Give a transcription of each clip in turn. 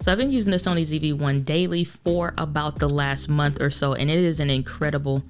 So I've been using the Sony ZV-1 daily for about the last month or so, and it is an incredible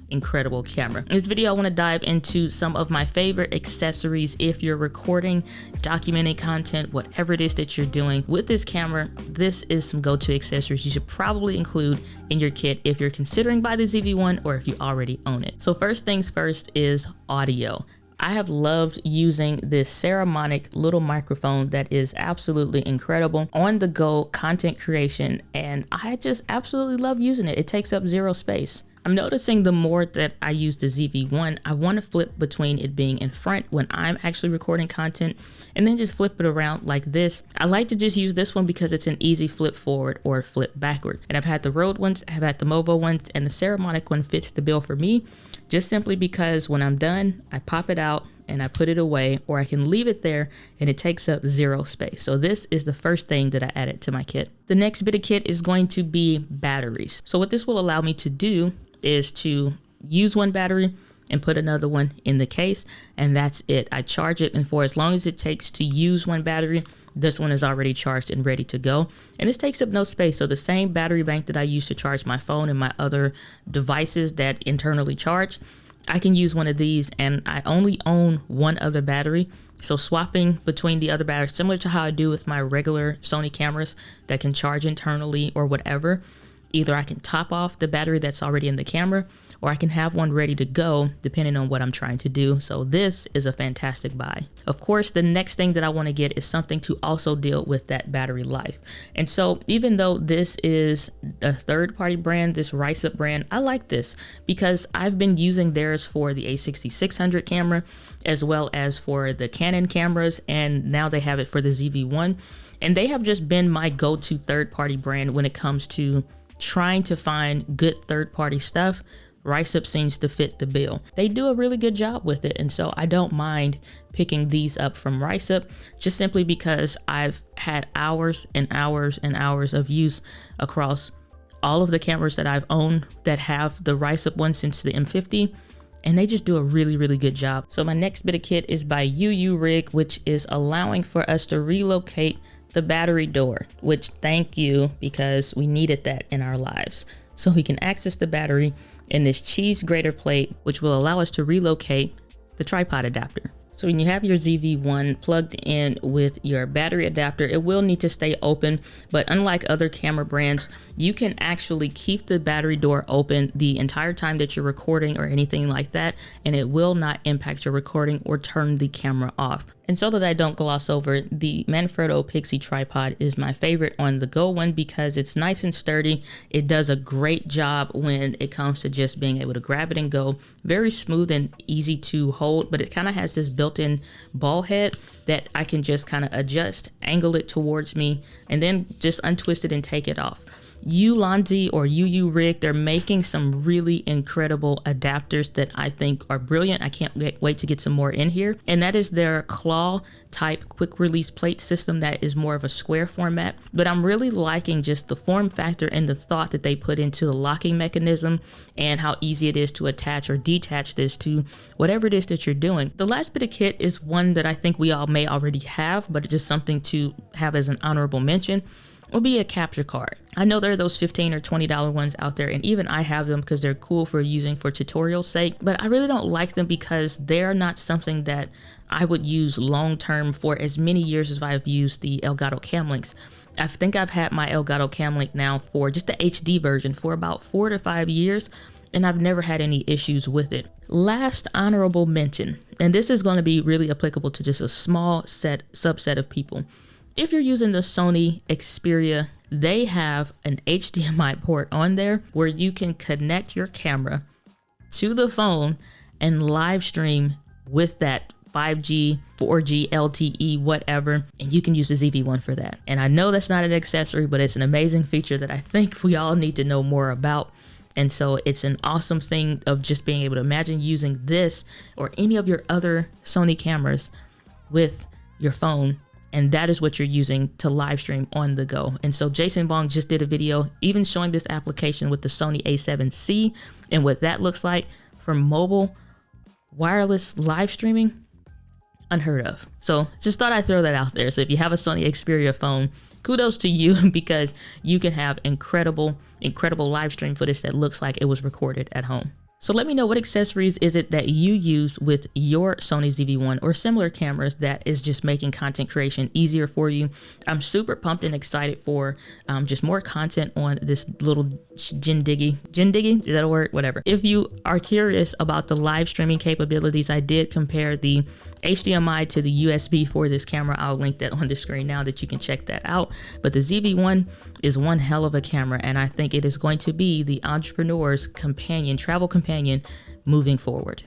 camera. In this video, I want to dive into some of my favorite accessories if you're recording, documenting content, whatever it is that you're doing with this camera. This is some go-to accessories you should probably include in your kit if you're considering buying the ZV-1 or if you already own it. So first things first is audio. I have loved using this Saramonic little microphone that is absolutely incredible on the go content creation, and I just absolutely love using it. It takes up zero space. I'm noticing the more that I use the ZV-1, I want to flip between it being in front when I'm actually recording content and then just flip it around like this. I like to just use this one because it's an easy flip forward or flip backward. And I've had the Rode ones, I've had the Movo ones, and the Saramonic one fits the bill for me just simply because when I'm done, I pop it out and I put it away, or I can leave it there and it takes up zero space. So this is the first thing that I added to my kit. The next bit of kit is going to be batteries. So what this will allow me to do is to use one battery and put another one in the case, and that's it. I charge it, and for as long as it takes to use one battery, this one is already charged and ready to go. And this takes up no space. So the same battery bank that I use to charge my phone and my other devices that internally charge, I can use one of these, and I only own one other battery. So swapping between the other batteries, similar to how I do with my regular Sony cameras that can charge internally or whatever, either I can top off the battery that's already in the camera, or I can have one ready to go depending on what I'm trying to do. So this is a fantastic buy. Of course, the next thing that I want to get is something to also deal with that battery life. And so even though this is a third-party brand, this RiceUp brand, I like this because I've been using theirs for the A6600 camera as well as for the Canon cameras, and now they have it for the ZV-1. And they have just been my go-to third-party brand when it comes to trying to find good third-party stuff. RiceUp seems to fit the bill. They do a really good job with it, and so I don't mind picking these up from RiceUp just simply because I've had hours and hours and hours of use across all of the cameras that I've owned that have the RiceUp one since the M50, and they just do a really good job. So my next bit of kit is by UURig, which is allowing for us to relocate the battery door, which thank you, because we needed that in our lives. So we can access the battery in this cheese grater plate, which will allow us to relocate the tripod adapter. So when you have your ZV-1 plugged in with your battery adapter, it will need to stay open, but unlike other camera brands, you can actually keep the battery door open the entire time that you're recording or anything like that, and it will not impact your recording or turn the camera off. And so that I don't gloss over, the Manfrotto Pixie tripod is my favorite on the go one because it's nice and sturdy. It does a great job when it comes to just being able to grab it and go. Very smooth and easy to hold, but it kind of has this built-in ball head that I can just kind of adjust, angle it towards me, and then just untwist it and take it off. ULonzi or UURig, they're making some really incredible adapters that I think are brilliant. I can't wait to get some more in here. And that is their claw type quick release plate system that is more of a square format. But I'm really liking just the form factor and the thought that they put into the locking mechanism and how easy it is to attach or detach this to whatever it is that you're doing. The last bit of kit is one that I think we all may already have, but it's just something to have as an honorable mention. Will be a capture card. I know there are those $15 or $20 ones out there, and even I have them because they're cool for using for tutorial sake, but I really don't like them because they're not something that I would use long term for as many years as I've used the Elgato Cam Links. I think I've had my Elgato Cam Link now for just the HD version for about 4 to 5 years, and I've never had any issues with it. Last honorable mention, and this is going to be really applicable to just a small subset of people. If you're using the Sony Xperia, they have an HDMI port on there where you can connect your camera to the phone and live stream with that 5G, 4G, LTE, whatever, and you can use the ZV-1 for that. And I know that's not an accessory, but it's an amazing feature that I think we all need to know more about. And so it's an awesome thing of just being able to imagine using this or any of your other Sony cameras with your phone, and that is what you're using to live stream on the go. And so Jason Bong just did a video even showing this application with the Sony A7C and what that looks like for mobile wireless live streaming. Unheard of. So just thought I'd throw that out there. So if you have a Sony Xperia phone, kudos to you because you can have incredible live stream footage that looks like it was recorded at home. So let me know, what accessories is it that you use with your Sony ZV-1 or similar cameras that is just making content creation easier for you? I'm super pumped and excited for just more content on this little jindiggy, is that a word? Whatever. If you are curious about the live streaming capabilities, I did compare the HDMI to the USB for this camera. I'll link that on the screen now that you can check that out. But the ZV-1 is one hell of a camera, and I think it is going to be the entrepreneur's companion, travel companion moving forward.